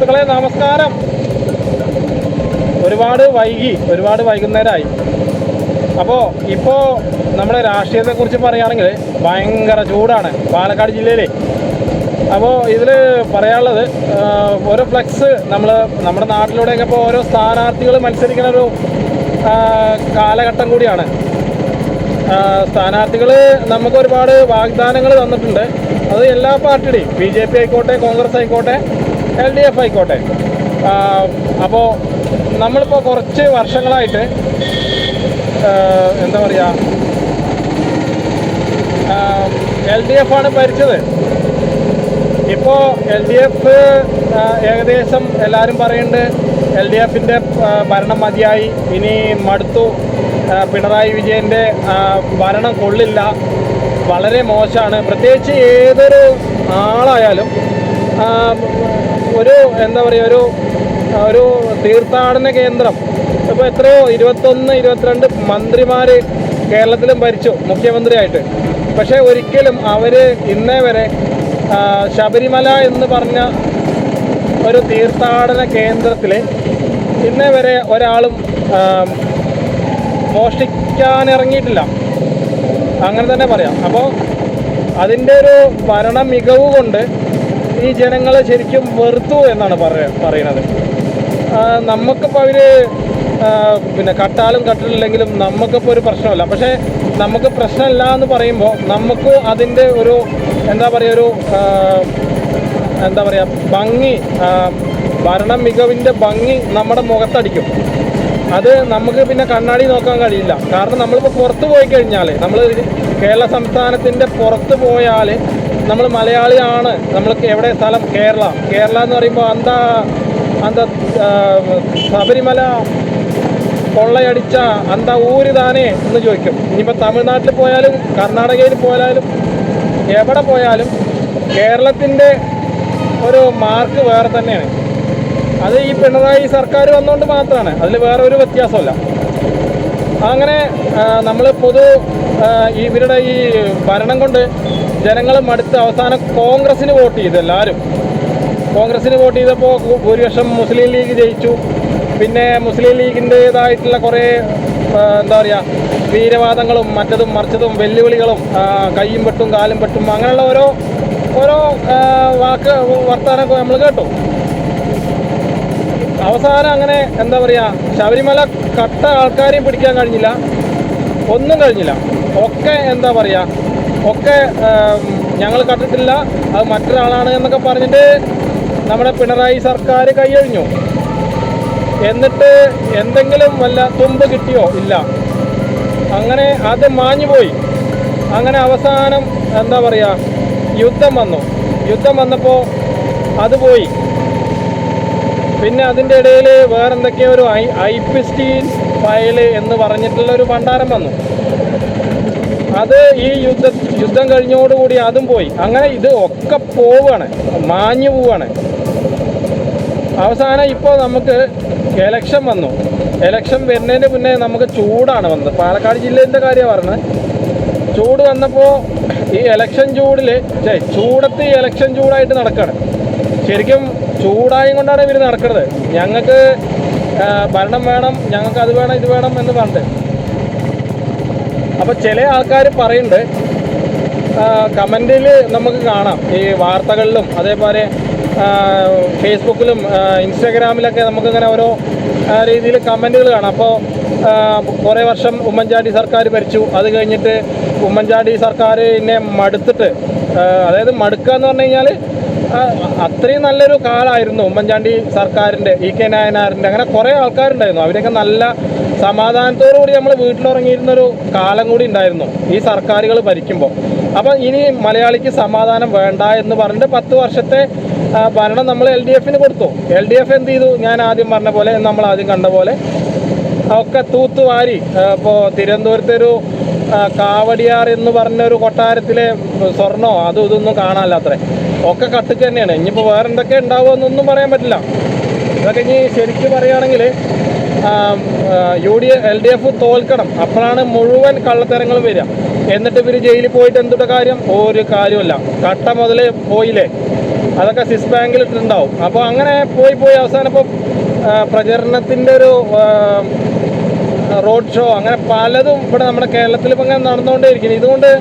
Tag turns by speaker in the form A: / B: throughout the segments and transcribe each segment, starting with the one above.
A: സുഹൃത്തുക്കളെ നമസ്കാരം. ഒരുപാട് വൈകുന്നേരമായി. അപ്പോൾ ഇപ്പോൾ നമ്മുടെ രാഷ്ട്രീയത്തെക്കുറിച്ച് പറയുകയാണെങ്കിൽ ഭയങ്കര ചൂടാണ് പാലക്കാട് ജില്ലയിൽ. അപ്പോൾ ഇതിൽ പറയാനുള്ളത് ഓരോ ഫ്ലെക്സ് നമ്മുടെ നാട്ടിലൂടെയൊക്കെ ഇപ്പോൾ ഓരോ സ്ഥാനാർത്ഥികൾ മത്സരിക്കുന്ന ഒരു കാലഘട്ടം കൂടിയാണ്. സ്ഥാനാർത്ഥികൾ നമുക്ക് ഒരുപാട് വാഗ്ദാനങ്ങൾ തന്നിട്ടുണ്ട്. അത് എല്ലാ പാർട്ടിയുടെയും, BJP ആയിക്കോട്ടെ, കോൺഗ്രസ് ആയിക്കോട്ടെ, LDF ആയിക്കോട്ടെ. അപ്പോൾ നമ്മളിപ്പോൾ കുറച്ച് വർഷങ്ങളായിട്ട് എന്താ പറയുക, LDF ആണ് ഭരിച്ചത്. ഇപ്പോൾ LDF ഏകദേശം എല്ലാവരും പറയുന്നുണ്ട് LDFൻ്റെ ഭരണം മതിയായി, ഇനി മടുത്തു, പിണറായി വിജയൻ്റെ ഭരണം കൊള്ളില്ല, വളരെ മോശമാണ്. പ്രത്യേകിച്ച് ഏതൊരു ആളായാലും ഒരു എന്താ പറയുക, ഒരു തീർത്ഥാടന കേന്ദ്രം ഇപ്പോൾ എത്രയോ 21-22 മന്ത്രിമാർ കേരളത്തിലും ഭരിച്ചു മുഖ്യമന്ത്രിയായിട്ട്. പക്ഷേ ഒരിക്കലും അവർ ഇന്നേ വരെ ശബരിമല എന്ന് പറഞ്ഞ ഒരു തീർത്ഥാടന കേന്ദ്രത്തിൽ ഇന്നേ വരെ ഒരാളും മോഷ്ടിക്കാനിറങ്ങിയിട്ടില്ല, അങ്ങനെ തന്നെ പറയാം. അപ്പോൾ അതിൻ്റെ ഒരു ഭരണ മികവ് കൊണ്ട് ഈ ജനങ്ങൾ ശരിക്കും വെറുത്തു എന്നാണ് പറയുന്നത്. നമുക്കിപ്പോൾ അവർ പിന്നെ കട്ടാലും കട്ടിലില്ലെങ്കിലും നമുക്കിപ്പോൾ ഒരു പ്രശ്നമില്ല. പക്ഷേ നമുക്ക് പ്രശ്നമില്ല എന്ന് പറയുമ്പോൾ നമുക്ക് അതിൻ്റെ ഒരു എന്താ പറയുക ഭംഗി, ഭരണ മികവിൻ്റെ ഭംഗി നമ്മുടെ മുഖത്തടിക്കും. അത് നമുക്ക് പിന്നെ കണ്ണാടി നോക്കാൻ കഴിയില്ല. കാരണം നമ്മളിപ്പോൾ പുറത്ത് പോയി കഴിഞ്ഞാൽ, നമ്മൾ കേരള സംസ്ഥാനത്തിൻ്റെ പുറത്ത് പോയാൽ നമ്മൾ മലയാളിയാണ്. നമ്മൾക്ക് എവിടെ സ്ഥലം? കേരള എന്ന് പറയുമ്പോൾ എന്താ ശബരിമല കൊള്ളയടിച്ച എന്താ ഊര് താനേ എന്ന് ചോദിക്കും. ഇനിയിപ്പോൾ തമിഴ്നാട്ടിൽ പോയാലും കർണാടകയിൽ പോയാലും എവിടെ പോയാലും കേരളത്തിൻ്റെ ഒരു മാർക്ക് വേറെ തന്നെയാണ്. അത് ഈ പിണറായി സർക്കാർ വന്നുകൊണ്ട് മാത്രമാണ്, അതിൽ വേറെ ഒരു വ്യത്യാസമല്ല. അങ്ങനെ നമ്മൾ ഇവരുടെ ഈ ഭരണം കൊണ്ട് ജനങ്ങൾ മടുത്ത് അവസാനം കോൺഗ്രസ്സിന് വോട്ട് ചെയ്തു. എല്ലാവരും കോൺഗ്രസ്സിന് വോട്ട് ചെയ്തപ്പോൾ ഭൂരിപക്ഷം മുസ്ലിം ലീഗ് ജയിച്ചു. പിന്നെ മുസ്ലിം ലീഗിൻ്റേതായിട്ടുള്ള കുറേ എന്താ പറയുക വീരവാദങ്ങളും മറ്റതും മറിച്ചതും വെല്ലുവിളികളും കയ്യും പെട്ടും കാലും പെട്ടും അങ്ങനെയുള്ള ഓരോ വർത്തമാനമൊക്കെ നമ്മൾ കേട്ടു. അവസാനം അങ്ങനെ എന്താ പറയുക, ശബരിമല കട്ട ആൾക്കാരെയും പിടിക്കാൻ കഴിഞ്ഞില്ല, ഒന്നും കഴിഞ്ഞില്ല. ഒക്കെ എന്താ പറയുക, ഒക്കെ ഞങ്ങൾ കണ്ടിട്ടില്ല, അത് മറ്റൊരാളാണ് എന്നൊക്കെ പറഞ്ഞിട്ട് നമ്മുടെ പിണറായി സർക്കാർ കൈയൊഴിഞ്ഞു. എന്നിട്ട് എന്തെങ്കിലും വല്ല തുമ്പ് കിട്ടിയോ? ഇല്ല. അങ്ങനെ അത് മാഞ്ഞുപോയി. അങ്ങനെ അവസാനം എന്താ പറയുക, യുദ്ധം വന്നപ്പോൾ അത് പോയി. പിന്നെ അതിൻ്റെ ഇടയിൽ വേറെന്തൊക്കെയോ ഒരു ഐപിസ്റ്റീൻ ഫയല് എന്ന് പറഞ്ഞിട്ടുള്ളൊരു ഭണ്ഡാരം വന്നു. അത് ഈ യുദ്ധം കഴിഞ്ഞോടുകൂടി അതും പോയി. അങ്ങനെ ഇത് ഒക്കെ മാഞ്ഞു പോവാണ്. അവസാനം ഇപ്പോൾ നമുക്ക് എലക്ഷൻ വന്നു. എലക്ഷൻ വരുന്നതിന് മുന്നേ നമുക്ക് ചൂടാണ് വന്നത്. പാലക്കാട് ജില്ലേൻ്റെ കാര്യമാണ് പറഞ്ഞത്. ചൂട് വന്നപ്പോൾ ഈ എലക്ഷൻ ചൂടത്ത് ഈ എലക്ഷൻ ചൂടായിട്ട് നടക്കുകയാണ്. ശരിക്കും ചൂടായും കൊണ്ടാണ് ഇവർ നടക്കുന്നത്. ഞങ്ങൾക്ക് ഭരണം വേണം, ഞങ്ങൾക്ക് അത് വേണം, ഇത് വേണം എന്ന് പറഞ്ഞിട്ട്. അപ്പോൾ ചില ആൾക്കാർ പറയുന്നുണ്ട്, കമൻറ്റിൽ നമുക്ക് കാണാം, ഈ വാർത്തകളിലും അതേപോലെ ഫേസ്ബുക്കിലും ഇൻസ്റ്റാഗ്രാമിലൊക്കെ നമുക്കിങ്ങനെ ഓരോ രീതിയിൽ കമൻറ്റുകൾ കാണാം. അപ്പോൾ കുറേ വർഷം ഉമ്മൻചാണ്ടി സർക്കാർ ഭരിച്ചു, അത് കഴിഞ്ഞിട്ട് ഉമ്മൻചാണ്ടി സർക്കാരിനെ മടുത്തിട്ട്, അതായത് മടുക്കുക എന്ന് പറഞ്ഞു കഴിഞ്ഞാൽ അത്രയും നല്ലൊരു കാലമായിരുന്നു ഉമ്മൻചാണ്ടി സർക്കാരിൻ്റെ, EK നായനാറിൻ്റെ, അങ്ങനെ കുറേ ആൾക്കാരുണ്ടായിരുന്നു. അവരൊക്കെ നല്ല സമാധാനത്തോടു കൂടി നമ്മൾ വീട്ടിലിറങ്ങിയിരുന്നൊരു കാലം കൂടി ഉണ്ടായിരുന്നു ഈ സർക്കാരുകൾ ഭരിക്കുമ്പോൾ. അപ്പം ഇനി മലയാളിക്ക് സമാധാനം വേണ്ട എന്ന് പറഞ്ഞിട്ട് 10 വർഷത്തെ ഭരണം നമ്മൾ LDFന് കൊടുത്തു. LDF എന്ത് ചെയ്തു? ഞാൻ ആദ്യം പറഞ്ഞ പോലെ, നമ്മൾ ആദ്യം കണ്ട പോലെ ഒക്കെ തൂത്തുവാരി. ഇപ്പോൾ തിരുവനന്തപുരത്തെ ഒരു കാവടിയാർ എന്ന് പറഞ്ഞൊരു കൊട്ടാരത്തിലെ സ്വർണ്ണമോ അതും ഇതൊന്നും കാണാനില്ല, അത്രേ ഒക്കെ കട്ടുക്ക് തന്നെയാണ്. ഇനിയിപ്പോൾ വേറെ എന്തൊക്കെ ഉണ്ടാവുമെന്നൊന്നും പറയാൻ പറ്റില്ല. ഇതൊക്കെ ഇനി ശരിക്കും പറയുകയാണെങ്കിൽ LDF തോൽക്കണം, അപ്പോഴാണ് മുഴുവൻ കള്ളത്തരങ്ങളും വരിക. എന്നിട്ട് ഇവർ ജയിലിൽ പോയിട്ട് എന്തുട്ട് കാര്യം? ഒരു കാര്യമില്ല. കട്ട മുതൽ പോയില്ലേ. അതൊക്കെ സ്വിസ് ബാങ്കിൽ ഇട്ടിട്ടുണ്ടാവും. അപ്പോൾ അങ്ങനെ പോയി അവസാനം ഇപ്പോൾ പ്രചരണത്തിൻ്റെ ഒരു റോഡ് ഷോ അങ്ങനെ പലതും ഇവിടെ നമ്മുടെ കേരളത്തിൽ ഇപ്പം ഇങ്ങനെ നടന്നുകൊണ്ടേയിരിക്കുന്നു. ഇതുകൊണ്ട്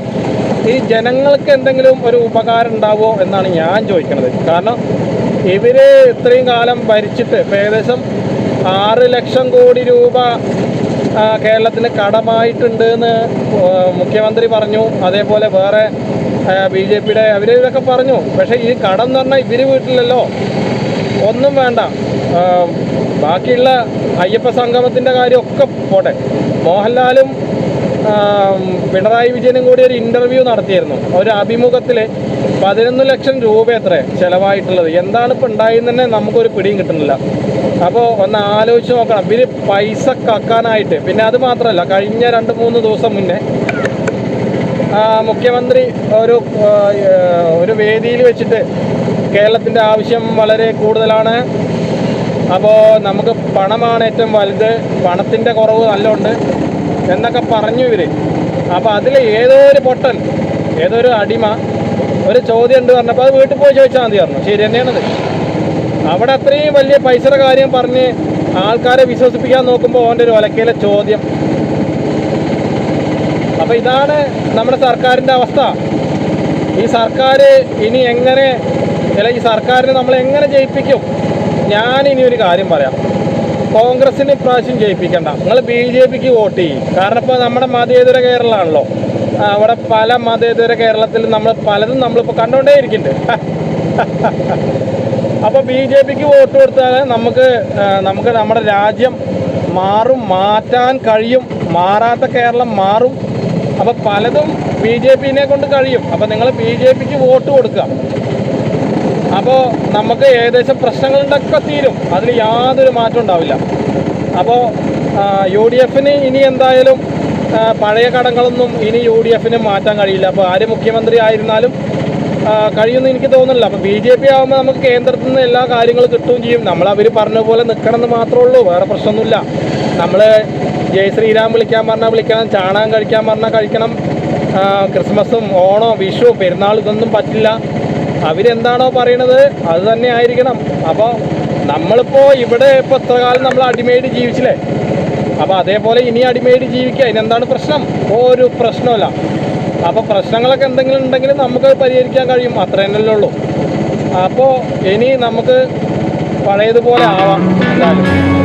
A: ഈ ജനങ്ങൾക്ക് എന്തെങ്കിലും ഒരു ഉപകാരം ഉണ്ടാവുമോ എന്നാണ് ഞാൻ ചോദിക്കുന്നത്. കാരണം ഇവർ ഇത്രയും കാലം ഭരിച്ചിട്ട് ഇപ്പോൾ ഏകദേശം 6 ലക്ഷം കോടി രൂപ കേരളത്തിന് കടമായിട്ടുണ്ട് എന്ന് മുഖ്യമന്ത്രി പറഞ്ഞു. അതേപോലെ വേറെ BJPയുടെ ഇതൊക്കെ പറഞ്ഞു. പക്ഷേ ഈ കടം എന്ന് പറഞ്ഞാൽ ഇവർ വീട്ടിലല്ലോ, ഒന്നും വേണ്ട. ബാക്കിയുള്ള അയ്യപ്പ സംഗമത്തിൻ്റെ കാര്യമൊക്കെ പോട്ടെ. മോഹൻലാലും പിണറായി വിജയനും കൂടി ഒരു ഇൻ്റർവ്യൂ നടത്തിയിരുന്നു. ഒരു അഭിമുഖത്തിൽ 11 ലക്ഷം രൂപ എത്ര ചിലവായിട്ടുള്ളത്, എന്താണ് ഇപ്പോൾ ഉണ്ടായെന്ന് തന്നെ നമുക്കൊരു പിടിയും കിട്ടുന്നില്ല. അപ്പോൾ ഒന്ന് ആലോചിച്ച് നോക്കണം. ഇവർ പൈസ കക്കാനായിട്ട്. പിന്നെ അത് മാത്രമല്ല, കഴിഞ്ഞ 2-3 ദിവസം മുന്നേ മുഖ്യമന്ത്രി ഒരു വേദിയിൽ വെച്ചിട്ട് കേരളത്തിൻ്റെ ആവശ്യം വളരെ കൂടുതലാണ്, അപ്പോൾ നമുക്ക് പണമാണ് ഏറ്റവും വലുത്, പണത്തിൻ്റെ കുറവ് നല്ലോണ്ട് എന്നൊക്കെ പറഞ്ഞു ഇവർ. അപ്പോൾ അതിൽ ഏതോ ഒരു പൊട്ടൻ, ഏതോ ഒരു അടിമ ഒരു ചോദ്യം ഉണ്ട് പറഞ്ഞപ്പോൾ അത് വീട്ടിൽ പോയി ചോദിച്ചാൽ മതി പറഞ്ഞു. ശരി തന്നെയാണത്. അവിടെ അത്രയും വലിയ പൈസയുടെ കാര്യം പറഞ്ഞ് ആൾക്കാരെ വിശ്വസിപ്പിക്കാൻ നോക്കുമ്പോൾ അവൻ്റെ ഒരു ഒലക്കയിലെ ചോദ്യം. അപ്പോൾ ഇതാണ് നമ്മുടെ സർക്കാരിൻ്റെ അവസ്ഥ. ഈ സർക്കാർ ഇനി എങ്ങനെ, ഈ സർക്കാരിനെ നമ്മൾ എങ്ങനെ ജയിപ്പിക്കും? ഞാനിനി ഒരു കാര്യം പറയാം. കോൺഗ്രസിന് ഇപ്രാവശ്യം ജയിപ്പിക്കണ്ട, നിങ്ങൾ BJPക്ക് വോട്ട് ചെയ്യും. കാരണം ഇപ്പോൾ നമ്മുടെ മതേതര കേരളമാണല്ലോ. അവിടെ പല മതേതര കേരളത്തിൽ പലതും നമ്മളിപ്പോൾ കണ്ടുകൊണ്ടേ ഇരിക്കുന്നുണ്ട്. അപ്പോൾ BJPക്ക് വോട്ട് കൊടുത്താൽ നമുക്ക് നമ്മുടെ രാജ്യം മാറ്റാൻ കഴിയും. മാറാത്ത കേരളം മാറും. അപ്പോൾ പലതും BJPനെ കൊണ്ട് കഴിയും. അപ്പോൾ നിങ്ങൾ BJPക്ക് വോട്ട് കൊടുക്കുക. അപ്പോൾ നമുക്ക് ഏകദേശം പ്രശ്നങ്ങളുണ്ടൊക്കെ തീരും. അതിൽ യാതൊരു മാറ്റം ഉണ്ടാവില്ല. അപ്പോൾ UDFന് ഇനി എന്തായാലും പഴയ കടങ്ങളൊന്നും ഇനി UDFന് മാറ്റാൻ കഴിയില്ല. അപ്പോൾ ആര് മുഖ്യമന്ത്രി ആയിരുന്നാലും കഴിയുമെന്ന് എനിക്ക് തോന്നുന്നില്ല. അപ്പോൾ BJP ആകുമ്പോൾ നമുക്ക് കേന്ദ്രത്തിൽ നിന്ന് എല്ലാ കാര്യങ്ങളും കിട്ടുകയും ചെയ്യും. അവർ പറഞ്ഞ പോലെ നിൽക്കണമെന്ന് മാത്രമേ ഉള്ളൂ, വേറെ പ്രശ്നമൊന്നുമില്ല. നമ്മൾ ജയ് ശ്രീരാം വിളിക്കാൻ പറഞ്ഞാൽ വിളിക്കണം, ചാണകം കഴിക്കാൻ പറഞ്ഞാൽ കഴിക്കണം. ക്രിസ്മസും ഓണോ വിഷു പെരുന്നാൾ ഇതൊന്നും പറ്റില്ല. അവരെന്താണോ പറയണത് അത് തന്നെ ആയിരിക്കണം. അപ്പോൾ നമ്മളിപ്പോൾ ഇവിടെ ഇപ്പോൾ എത്ര കാലം നമ്മൾ അടിമേടി ജീവിച്ചില്ലേ, അപ്പോൾ അതേപോലെ ഇനി അടിമേടി ജീവിക്കുക. അതിനെന്താണ് പ്രശ്നം? ഒരു പ്രശ്നമില്ല. അപ്പോൾ പ്രശ്നങ്ങളൊക്കെ എന്തെങ്കിലും ഉണ്ടെങ്കിൽ നമുക്ക് പരിഹരിക്കാൻ കഴിയും, അത്ര തന്നെയല്ലേ ഉള്ളൂ. അപ്പോൾ ഇനി നമുക്ക് പഴയതുപോലെ ആവാം എന്തായാലും.